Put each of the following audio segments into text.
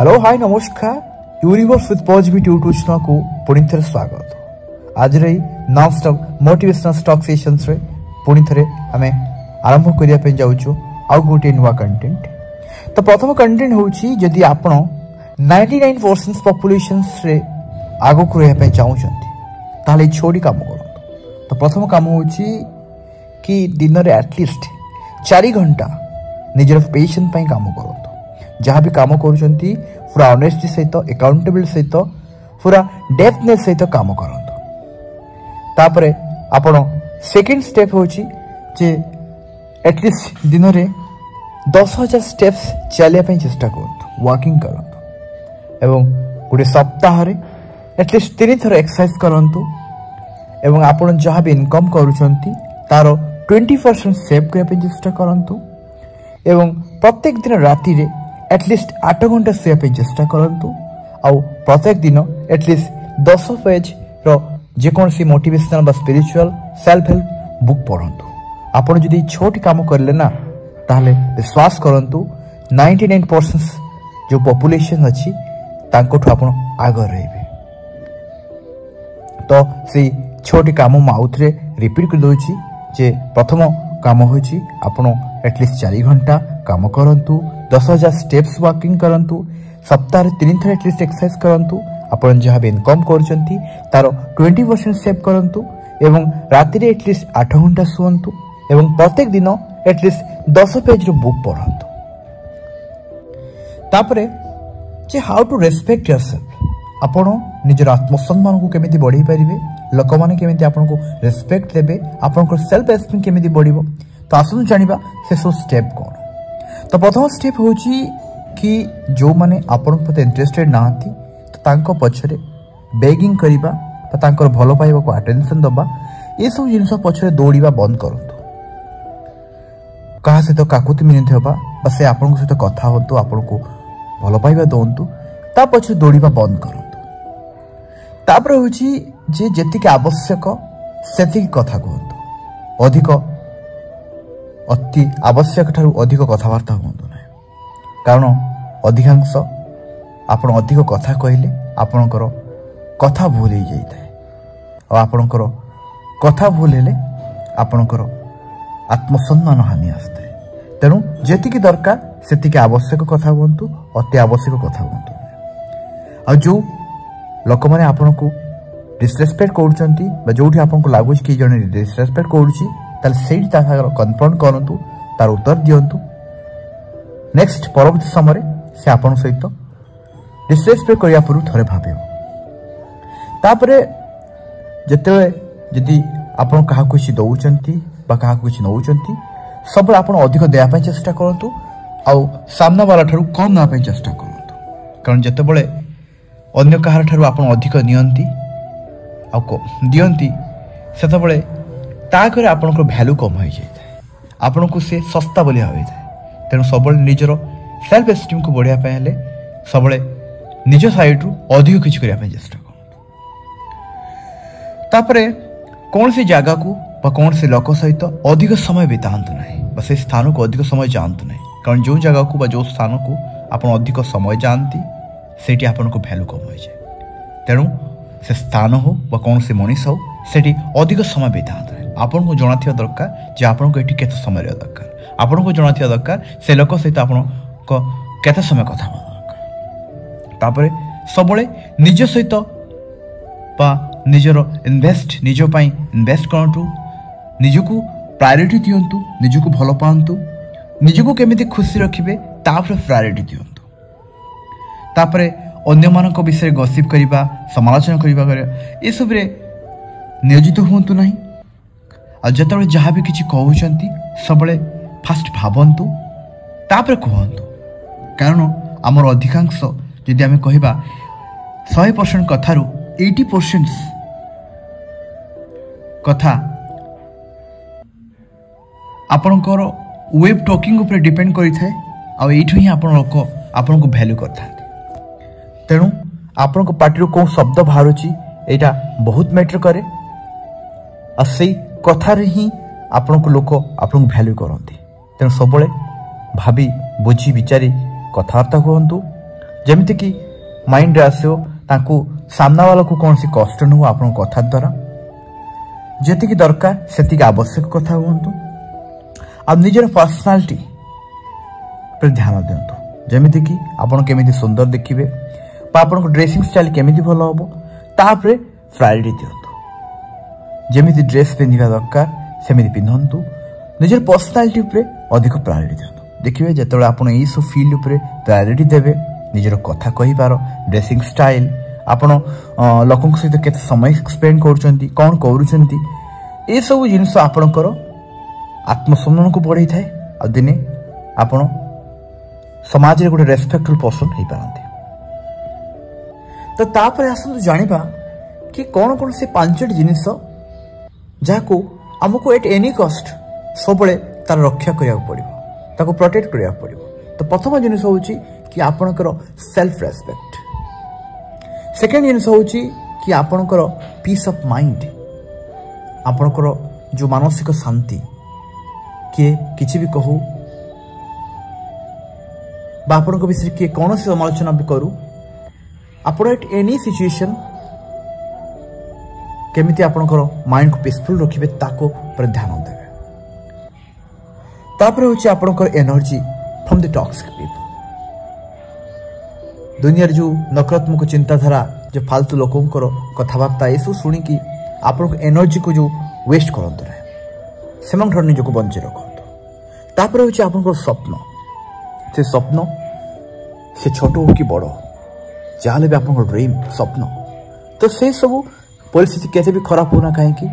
Hello hi नमस्कार universe with positive YouTube channel को पुणी थे स्वागत। आज non stop motivational stock sessions रे पुणी थे आम आरंभ करने जाऊँ आउ गोटे नुआ कंटेंट। तो प्रथम कंटेंट होची जदि आपण 99% पॉपुलेशन रे आगो को रहा चाहते ताले छोटी काम कर। तो प्रथम काम होची कि दिन रे एटलिस्ट 4 घंटा निजर पेशेंट पई काम करत। जहाँ भी काम करुँच पूरा ऑनेस्टी सहित अकाउंटेबल सहित पूरा डेप्थनेस सहित काम करंतु। तापरे आपण सेकंड स्टेप होची जे एटलिस्ट दिन रे 10,000 स्टेप्स चलिया पे चेष्टा करंतु, वॉकिंग करंतु एवं गोटे सप्ताह रे एटलिस्ट 3 थर एक्सरसाइज करंतु एवं आपण जहाँ भी इनकम करूछंती तारो 20% सेव करिया पे चेष्टा करंतु एवं प्रत्येक दिन राति रे एटलिस्ट 8 घंटा सोया पे चेष्टा करंतु। आउ प्रत्येक दिन एटलिस्ट 10 पेज रो जेकोसी मोटिवेशनल बा स्पिरिचुअल सेल्फ हेल्प बुक पढ़ंतु। आपण जदि छोटी काम करले ना ताहले विश्वास करंतु 99% जो पॉपुलेशन अछि तांकोठु आपण आगर रहबे। तो से छोटी काम माउथ रे रिपीट कर दोछि जे प्रथम काम होछि आपण एटलिस्ट 4 घंटा काम करंतु, 10,000 स्टेप्स वॉकिंग करंतु, सप्ताह 3 थर एटलिस्ट एक्सरसाइज करंतु, आपण जहाँ भी इनकम करछंती तारो 20% सेव करंतु एवं राति रे एटलिस्ट 8 घंटा सुवंतु एवं प्रत्येक दिन एटलिस्ट 10 पेज रो बुक पढ़ंतु। तापरे जे हाउ टू रेस्पेक्ट योरसेल्फ, आपण निजर आत्मसम्मान को केमिति बढ़ाई पारिबे, लोक माने केमिति आपन को रेस्पेक्ट देबे, आपन को सेल्फ एस्टीम केमिति बढ़िबो। तो आसुन जानिबा से सो स्टेप कोन। तो प्रथम स्टेप होची कि जो माने आपन प्रति इंटरेस्टेड नाहंती तो तांको पछरे बेगिंग करिबा बा तांकर भलो पाइबा को अटेंशन दबा, ए सब जिंस पछरे दौड़ीबा बंद करंतु। कहा से तो काकुति मिनित होबा बस से आपन को सहित कथा होतु, आपन को भलो पाइबा दोंतु, ता पछरे दौड़ीबा बंद करंतु। तापर होची जे जेतिके आवश्यक सेतिके कथा कहंतु, अधिक अति आवश्यक ठारू अधिक कथबार्ता हुंतु ना, कारण अधिकांश आपण अधिक कथा कहले आपणकर कथा भूल हो जाए और आपणकर कथा भूल हेले आपणकर आत्मसम्मान हानि आसते। तेणु जेतिकी दरकार सेतिकी आवश्यक कथा हुंतु, अति आवश्यक कथा हुंतु। आ जो लोक माने आपणको डिसरेस्पेक्ट करूछंती बा जोठी आपणको लागुच कि जने डिसरेस्पेक्ट करूची ताल सेही ताहार कन्फ्रंट करंतु, तार उत्तर दियंतु। नेक्स्ट परवर्ती समय से आपन सहित डिसरेस्पेक्ट करिया पुरु थरे भाबे। तापरे जते जदि आपन काहा कुछ दउचंती बा काहा कुछ नउचंती सब आपन अधिक देया पे चेष्टा करंतु आ सामना वाला ठारू कम ना पे चेष्टा करंतु। कारण जते बळे अन्य काहार ठारू आपन अधिक नियंती आ को दियंती सेते बळे ताकरे आपनकर वैल्यू कम हो जाए, आपन को से सस्ता बोली भाई जाए। तेणु सब निजर सेल्फ एस्टीम को बढ़िया हेले सब निज साइड रु अधिक किसी करने चेष्टा कर। तापरे कौन सी जगह को बा कौन से लोक सहित अधिक समय बितांतु ना, से स्थान को अधिक समय जानतु ना। कारण जो जगह को बा जो स्थान को आप अधिक समय जानती सेठी आपन को वैल्यू कम हो जाए। तेणु से स्थान हो बा कौन से मनीष हो सेठी अधिक समय बितांतु। आपन को जଣା थिया दरकार जे आपन को एठी केते समय रे दरकार, आपन को जଣା थिया दरकार से लोक सहित आपन को केते समय कथा दरकार। तापरे सबले निज सहित बा निजर इन्वेस्ट निज पई इन्वेस्ट करंतु, निजको प्रायोरिटी दियंतु, निजको भलो पांतु, निजको केमिति खुशी रखिबे तापर प्रायोरिटी दियंतु। तापरे अन्य मानक विषय गसिप करिबा, समालोचना करिबा ए सब रे नियोजित हुंतु नाही। आ जतबे जहाँ भी किसी कहउचंती सबले फास्ट भाबंतु तापर कहंतु। कारण आमर अधिकांश जदि आमे कहिबा 100% कथारु 80% कथा आपनकर वेब टॉकिंग ऊपर डिपेंड करि थाए आ एठु ही आपन लोक आपन को वैल्यू करथांती। तेणु आपन को पार्टी को शब्द बाहरुची एटा बहुत मैटर करे आ सेही कथार ही आपण को लोक आपण वैल्यू करती। तेणु सब भावी बुझी विचारी कथबार्ता कहतु। जमिति कि माइंड रे आसो तांको सामना वाला को कौन सी कष्ट न हो आपण कथा द्वारा जेतिकी दरकार सेतिकी आवश्यक कथा हुंतु आ निजर पर्सनालिटी पर ध्यान दिंतु जमिति कि आपण केमिति सुंदर देखिबे बा आपण को ड्रेसिंग स्टाइल केमिति भलो होबो तापरे प्रायोरिटी दिंतु जमिति ड्रेस पिंधिबा दरकार सेमिति पिंधंतु निजर पर्सनालिटी उपरे अधिक प्रायोरिटी दिंतु देखिबे जेतोळे आपण ई सब फील्ड उपरे प्रायोरिटी देबे निजर कथा कहि पारो ड्रेसिंग स्टाइल आपण लोकन सहित केते समय स्पेंड करूचंती कोन करूचंती ए सब जिंस आपणकर आत्मसम्मान को बढ़ाई थाए आ दिने आपण समाज रे गोटे रेस्पेक्टफुल पर्सन हे पारंती तो तापर आसु जानिबा कि कोन कोन से पांचटी जिंस जाको हमको एट एनी कॉस्ट सबले तार रक्षा करिया पड़िबो ताको प्रोटेक्ट करिया पड़िबो तो प्रथम जिंस होउची कि आपणकर सेल्फ रेस्पेक्ट सेकेंड जिंस होउची कि आपणकर पीस ऑफ माइंड आपणकर जो मानसिक शांति किए किसी भी कहू बा आपण विषय किए कौन सी समालोचना भी करू आपण एट एनी सिचुएशन केमिति आपणकर माइंड को पीसफुल रखिबे ताको पर ध्यान देबे तापर होची आपणकर energy from the toxic people दुनिया जो नकारात्मक चिंताधारा जो फालतू लोकों को कथबार्ता ये सब शुणी कि आपण एनर्जी को जो वेस्ट करते रहे से निजक बंचे रखु तापर होची आपन स्वप्न से स्वप्न से छोट हो कि बड़ जहाँ भी आपन ड्रीम स्वप्न तो से सब परिस्थिति कैसे भी खराब होना कहीं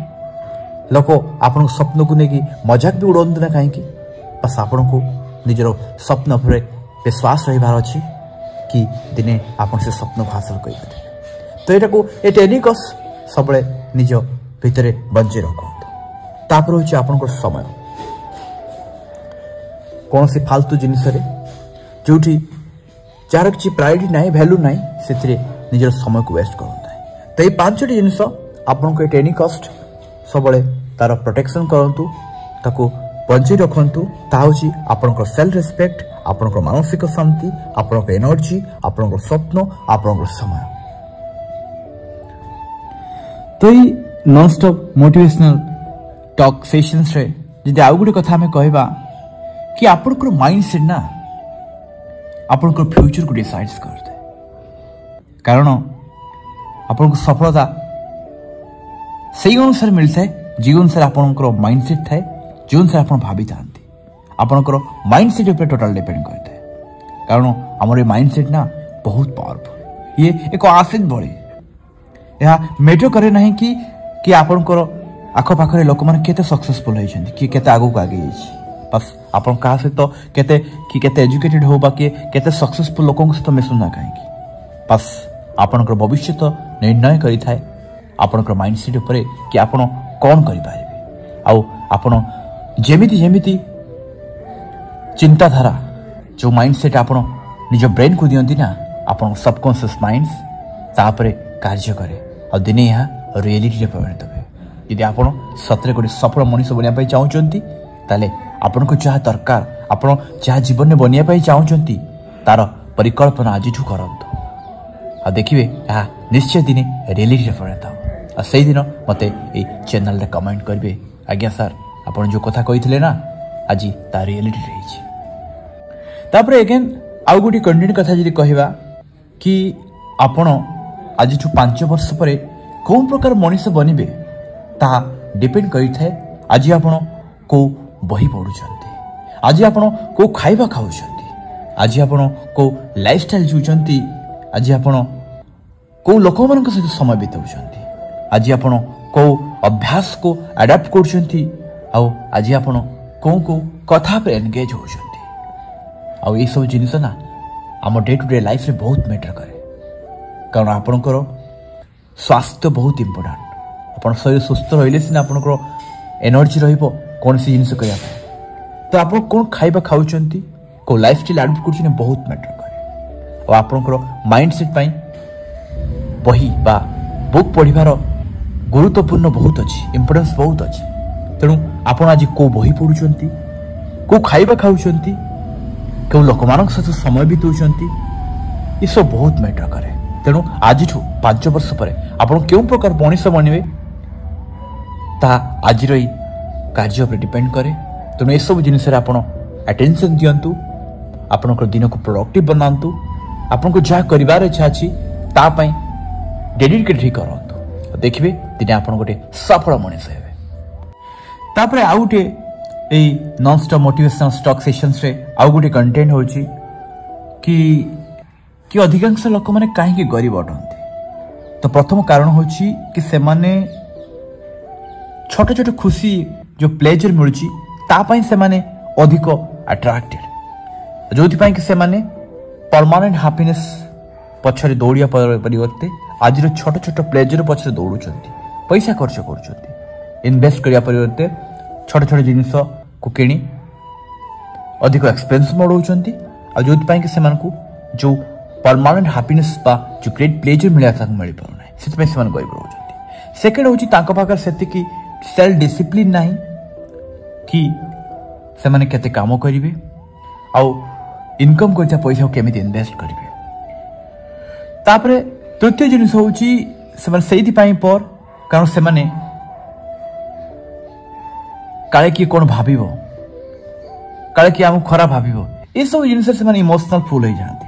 लोक आपन स्वप्न को लेकिन मजाक भी उड़ाते ना कहीं बस आपण को निजर स्वप्न पर विश्वास रही अच्छी कि दिने आपन से स्वप्न को हासिल कर तो यहाँ को ए टेनिकस सब निज भितर बंचे रखु तापर होची आपन समय कौन सी फालतू जिनिस जोठी जार किसी प्रायोरिटी ना भैल्यू ना से निजर समय को वेस्ट करता तो ये पांचटी जिनिस आपन को एनी कस्ट सब तार प्रोटेक्शन करंतु ताको बंचे रखंतु ताउची आपन सेल्फ रेस्पेक्ट आपन मानसिक शांति आपन एनर्जी आपन स्वप्न आपन समय तो ये non stop motivational talk sessions रे जदि आउ गुटे कथा हमें कहबा कि आपनकर माइंडसेट ना आपनकर फ्यूचर को डिसाइड्स करते कारण आपनको सफलता से अनुसार मिलता है जो अनुसार आपनकर माइंडसेट थाए जो अनुसार आप भावी था आपनकर माइंडसेट ऊपर टोटल डिपेंड करते हैं कारण आमर माइंडसेट ना बहुत पावरफुल ये एक आसिड बड़ी यह मेटर करे ना कि आपनकर आखपाखे लोक मैंने केते सक्सेसफुल होइछन्ति कि केते आगु आगे बस आपन का सहित केते कि केते एजुकेटेड हो बा केते सक्सेसफुल लोकों सहित मिसुना कहीं बस आपनकर भविष्य निर्णय करि थाए आपनकर माइंडसेट ऊपर कि आपन कौन करि पारिबे आउ आपन जेमिति जेमिति चिंताधारा जो माइंडसेट आपन निज ब्रेन को दियंती ना आपन सबकॉन्शियस माइंड्स तापरे कार्य करे और दिने यहाँ रियलिटी रे परिणत होबे यदि आपण सतरे गोटे सफल मनुष्य बनवाई चाहूँगी ताले आपण को जहाँ दरकार आपण जहाँ जीवन में बनवाई चाहूँगी तार परिकल्पना आज करतु आ देखिए यहाँ निश्चय दिने रियलिटी रे परिणत हो आ से दिन मते ए चैनल रे कमेंट करेंगे आज्ञा सर आपण जो कथा कही ना आज ता रियलिटी रही तापर एगेन आउ गोटे कंटिन्यू कथा जी कहवा कि आपण आज 5 वर्ष पर कौन प्रकार मनुष्य बनबे ता डिपेंड करिथाए आज आपण को बही पढुछन्ती आज आपण को खाइबा खाउछन्ती आज आपण को लाइफस्टाइल जुचन्ती आज आपण को लोक मानक सहित समय बिताउछन्ती आज आपण को अभ्यास को अडाप्ट करछन्ती आ आज आपण को कथा पे एंगेज होछन्ती आ ये सब जिनिस ना आम डे टू डे लाइफ रे बहुत मैटर करे कारण आपणकर स्वास्थ्य बहुत इंपोर्टेंट आपण शरीर सुस्थ रहिले सिना आपणकर एनर्जी रहिबो कौन सी जिनिस करिया तो आप कौन खाइबा खाउछन्ती को लाइफस्टाइल अडॉप्ट करछने बहुत मैटर करे और आपणकर माइंडसेट पई बही बा बुक पढिबार गुरुत्वपूर्ण बहुत अछि इंपोर्टेंस बहुत अछि तेणु आपण आज को बही पढुछन्ती को खाइबा खाउछन्ती को लोकमानक सहित समय बिताउछन्ती ये सब बहुत मैटर करे। तेणु आज 5 वर्ष पर आप क्यों प्रकार मनीष बनवे ता आज कार्य पर डिपेंड करे। तेणु सब जिन अटेंशन दिंतु, आपण दिन को प्रोडक्टिव बनातु, आपको जहाँ कर इच्छा अच्छी तापाई डेडिकेट ही करूँ। देखिए दिने आप गोटे सफल मनीष हे। तापर आउ गोटे non stop motivational stock sessions रे आउ गोटे कंटेंट होची कि अधिकांश लोक माने काहे गरीब अटंती। तो प्रथम कारण होची कि से माने छोट छोट खुशी जो प्लेजर मिलुची तापाई से माने अधिक अट्रैक्टेड, जो कि से माने परमानेंट हैप्पीनेस पछरे दौड़िया परिवर्ते आज छोट छोट प्लेजर पछरे दौड़ुचंती, पैसा खर्च करुचंती, इन्वेस्ट करिया परिवर्ते छोट छोट जिनिस को किणी अधिक एक्सपेंस मड़ौचंती। आ जो कि से मानकु जो परमानेंट हैप्पीनेस बा जो ग्रेट प्लेजर मिलिया था मिल पार ना, से गरीब रोचंती। सेकेंड होची तांको पाकर सेतिकी सेल्फ डिसिप्लिन नहीं कि से माने केते काम करिवे आ इनकम करता पैसा केमिति इन्वेस्ट करिवे। तापरे तृतीय जिनिस होची से माने सेति पाई पर कारण से माने काले किए कौन भाविबो, काले किए हमको खराब भाविबो, ये सब जिनिस से माने इमोशनल फुल हो जाती,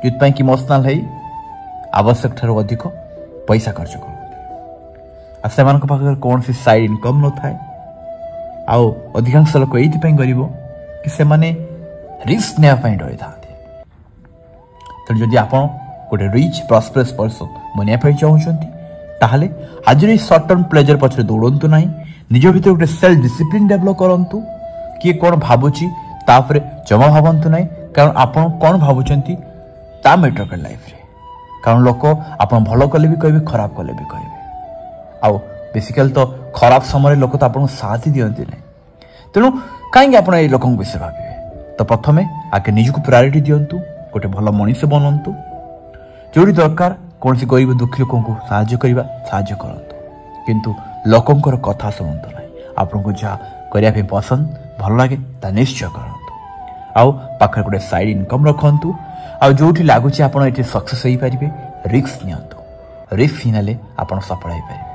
जो कि इमोशनल है आवश्यक ठार अधिक पैसा खर्च करते। से पाखे कौन सी साइड इनकम न थाए। आउ अधिकांश लोक ये गरीब कि से माने रिस्क नापी डरी था। तेणु जदि आप गोटे रिच प्रॉस्परस पर्सन बनवाई चाहूँगी ताहले आज सर्ट टर्म प्लेजर पछरे दौड़ू ना, निज भीतर गोटे सेल्फ डिसिप्लिन डेभलप करूँ। किए कौन भावुची तापर जमा भावतु ना, कारण आप कौन भावुंट ता मैटर कर लाइफ रे। कारण लोक आप भल कले भी कहे, खराब कले भी कहे। आउ बेसिकली तो खराब समय लोक तो आपको साथ ही दिखती ना। तेणु कहीं आप लोक विषय भावे तो प्रथमे आगे निजक प्रायोरिटी दिंतु, गोटे भल मनीष बनतु, जो दरकार कौन सी गरीब दुखी लोक साहाय्य करतु, किंतु लोकंकर कथा शुणु ना। आपको जहाँ करने पसंद भल लगे ता निश्चय करतु। आउ पाखे गोटे साइड इनकम रखु, आ जो लगुच आप सक्सेस हो पारे रिस्क नियंतु, रिस्क ही आप सफल हो पारे।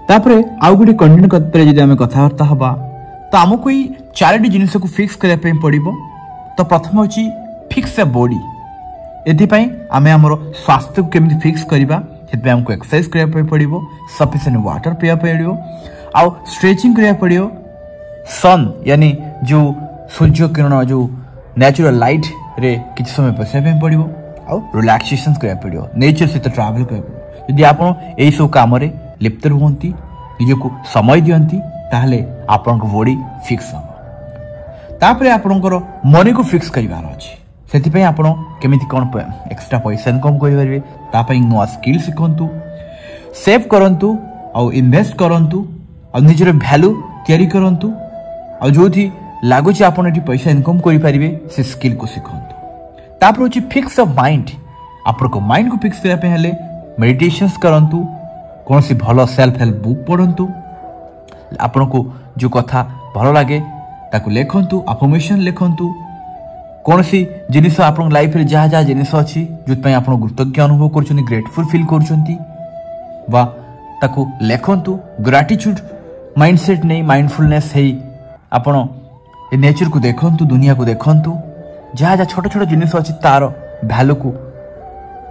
तापरे आउ गोटे कंटेंट जदि आम कथबार्ता हवा तो आमको ये 4टी जिनिस को फिक्स करने पड़ो। तो प्रथम होची फिक्स ए बॉडी। एथिपाई आमे हमर स्वास्थ्य को केमिति फिक्स करबा, सेतबे हमको एक्सरसाइज करबा पड़िबो, सफिशिएंट वाटर पिया पड़िबो, आ स्ट्रेचिंग करबा पड़िबो। सन यानी जो सूर्य किरण जो नेचुरल लाइट रे किछ समय बसिया पड़िबो, आ रिलैक्सेशन करबा पड़िबो, नेचर सहित ट्रैवल करबो। यदि आपण एई सब काम रे लिप्त रहंती, निजको समय दियंती, ताहले आपन बॉडी फिक्स हो। तापरे आपनकर मनी को फिक्स करिवार अछि, सेति आपण केमिति कोन एक्स्ट्रा पैसा इनकम करि परिबे, ता पई नुवा स्किल सिखंतु, सेव करंतु, आ इन्वेस्ट करंतु, आ निजर वैल्यू तयारी करंतु, आ जोथि लागुची आपण एठी पैसा इनकम करि परिबे से स्किल को सिखंतु। तापर होची फिक्स ऑफ माइंड। आपनको माइंड को फिक्स करबा पे हेले मेडिटेशंस करंतु, कौन सी भल सेल्फ हेल्प बुक पढ़ंतु, आपनको जो कथा भल लगे ताकू लेखंतु, अफर्मेशन लेखंतु, कौन सी जिनिस आप लाइफ रे जहाँ जहाँ जिनिस अच्छी जो आप कृतज्ञ अनुभव कर ग्रेटफुल फिल कर ताकू लेखंतु। ग्राटिट्यूड माइंडसेट नहीं माइंडफुलनेस है आप नेचर को देखंतु, दुनिया को देखंतु, जहाँ जहाँ छोट छोट जिनिस अच्छी तार भैल्यू को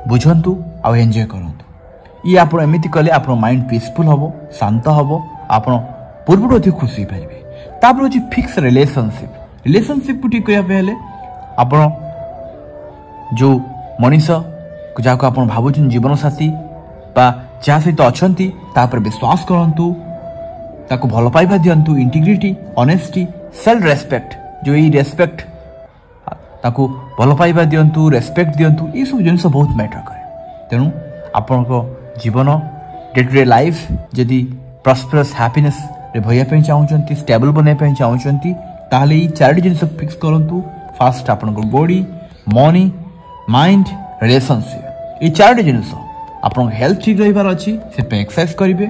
बुझंतु आ एंजॉय करंतु। ये आप एमती कले आप माइंड पीसफुल हम, शांत हम, आप पूर्व अधिक खुशी पारे। तापर होची फिक्स रिलेशनशिप। रिलेशनशिप को ठीक करने आप जो मनीष जहाँ को आप भावुन जीवन साथी बा जहाँ सहित अच्छी तापर विश्वास करंतु, ताको भल पाइबा दियंतु, इंटीग्रिटी, ऑनेस्टी, सेल्फ रेस्पेक्ट, जो ये रेस्पेक्ट ताको भल पाइबा दियंतु, रेस्पेक्ट दियंतु, ये सब जिनिस बहुत मैटर करे। तेणु आपनको जीवन डे टू डे लाइफ जदि प्रॉस्परस हैप्पीनेस रे भइया पे चाहउचंती, स्टेबल बने पे चाहउचंती, ताहले ई 4टी जिनिस फिक्स करंतु। फास्ट आपनको बॉडी, मनी, माइंड, रिलेशनशिप, ये 4टी जिनिस आपन हेल्थ ठीक रहिबार अछि, से पे एक्सरसाइज करिवे,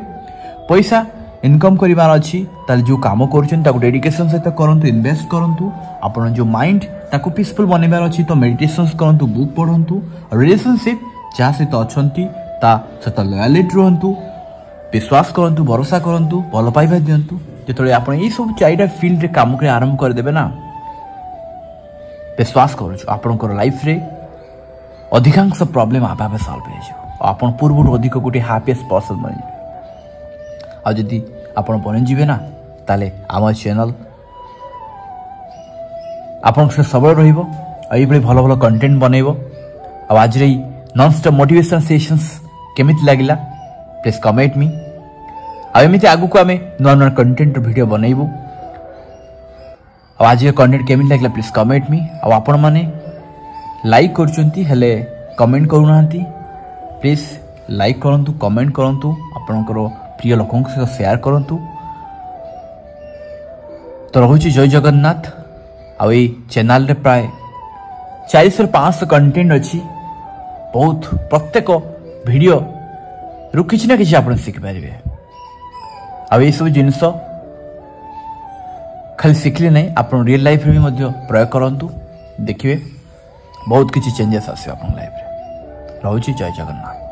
पैसा इनकम करिवार अछि ताले जो काम करछन ताको डेडिकेशन सहित करंतु इन्वेस्ट करंतु आपण जो माइंड ताको पीसफुल बनेबार अछि तो मेडिटेशंस करंतु बुक पढंतु रिलेशनशिप जा सहित अछंती ता सहित लॉयलिटी रहंतु विश्वास करंतु भरोसा करंतु भल पाइबा दियंतु जेतले आपण ई सब चाइडा फील्ड रे काम करे आरंभ कर देबे ना विश्वास करू आपण लाइफ रे अधिकांश प्रॉब्लम आपे आपे सॉल्व हो जाए आपण पूर्व अधिक गोटे हैप्पीएस्ट पर्सन बन जाए आ जदि आपण बन जीवे ना ताले आम चैनल आपण से सबल रहिबो एई बळे भलो भलो कंटेंट बनेइबो आ आज रे नॉन स्टॉप मोटिवेशन सेशंस केमिति लागिला प्लीज कमेंट मी आ एमिति आगु को आमे नॉन नॉन कंटेंट वीडियो बनेइबो आज कंटेंट केमिति लागिला प्लीज कमेंट मी आ आपण माने लाइक करचंती हेले कमेंट करूनांती प्लीज लाइक करंतु कमेंट करंतु आपनकर प्रिय लोकों के साथ शेयर करंतु तो रहुची जय जगन्नाथ आ ए चैनल रे प्राय 400 500 कंटेंट अछि बहुत प्रत्येक वीडियो रु किछि ना किछि आपन सिख पारिबे आ ए सब जिंस खाली सिखले नहीं आपन रियल लाइफ रे भी मध्य प्रयोग करंतु देखिबे बहुत किछि चेंजेस आसे आपन लाइफ रे रहुची जय जगन्नाथ।